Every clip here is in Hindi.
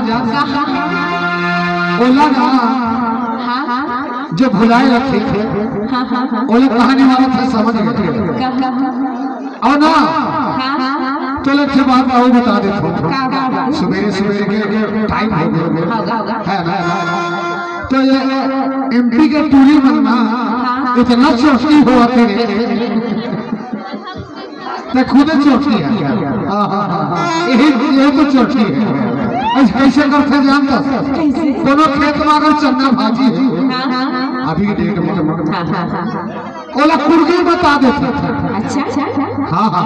जान ओला ना जो भुलाए रखे थे ओला कहानी वाला था समझ गए और ना तो लक्ष्य बात आओ बता दे सवेरे सवेरे के टाइम हो गया है ना तो ये एमपी के टूरी बनना इतना चौकी हुआ तेरे खुद चौकी है यही तो चौकी है। कैसे करते जानता दोनों खेत में अगर चन्ना भाजी है अभी डेट में ओला कुर्गी बता देते हाँ हाँ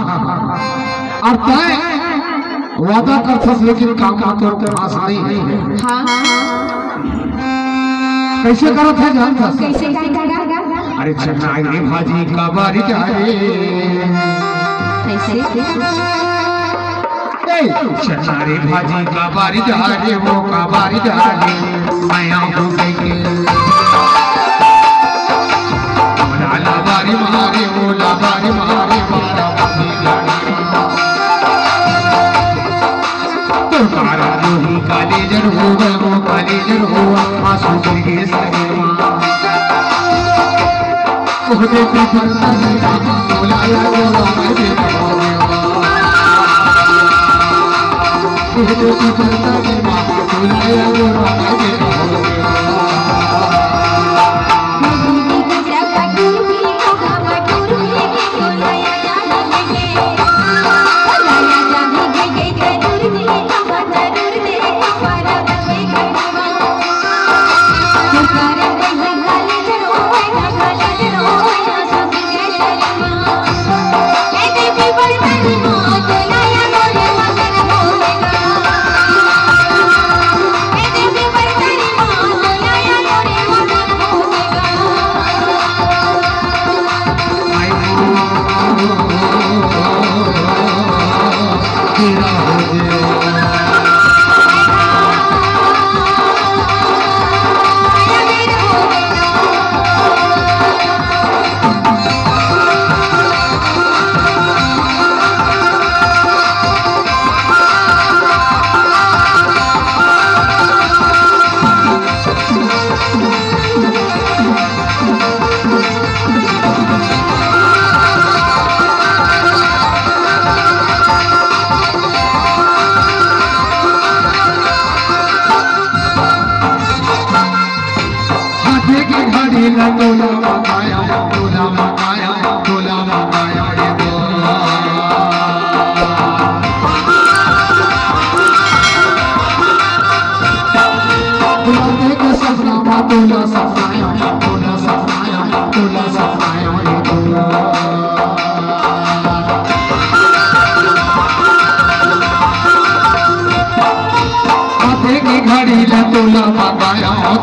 और तय वादा करते लेकिन काम तो पास नहीं है। कैसे करो थे जानता अरे चन्ना भाजी का बारी जाए चन्ना भाजी का बारी जाए वो का बारी जाए माया हो गई ओला बारी मारे ओला बारी मारे मारा तो तारा ही काले जर हो गए वो काले जर हो आंसू गिर सके ओहदे पे पड़ता है ओला या ओला मैं ओहदे पे पड़ता है ओला या ओला मैं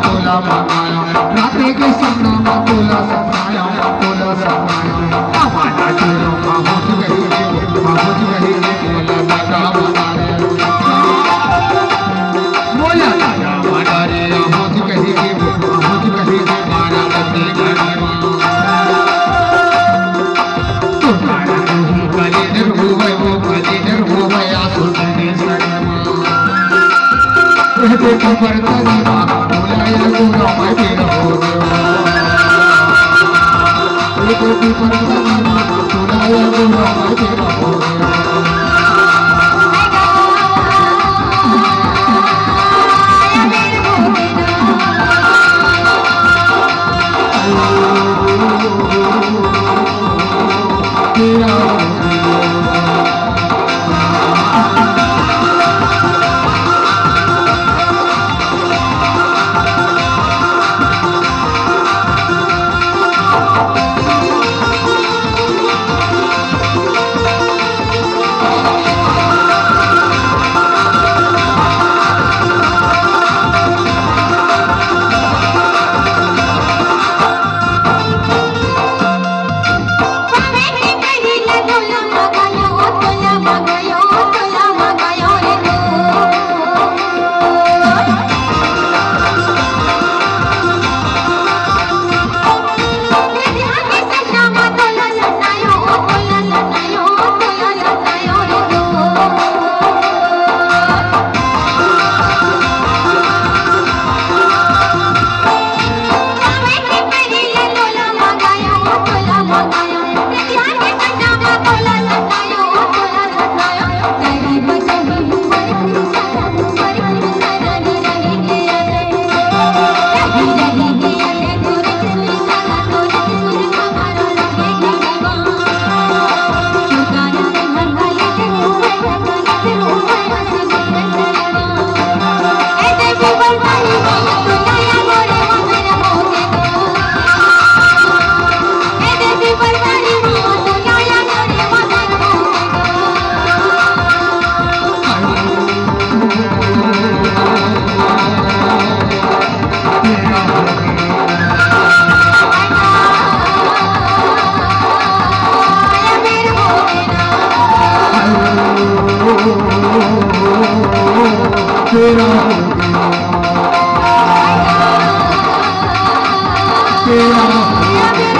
तोला मंगाया राते के सपना में तोला सपनाया तोला सपनाया हमारा चोरों पहुंच गई मोला दादा मोला दादा मारे पहुंच गई मारा बच्चे घर तुम्हारा नहीं कलेजर हो गए वो कलेजर हो गया सुनने सरमा देखो पड़ता नहीं बुलाया गोरा मैं तेरा हो गया देखो पड़ता नहीं बुलाया गोरा मैं तेरा हो गया तेरा तेरा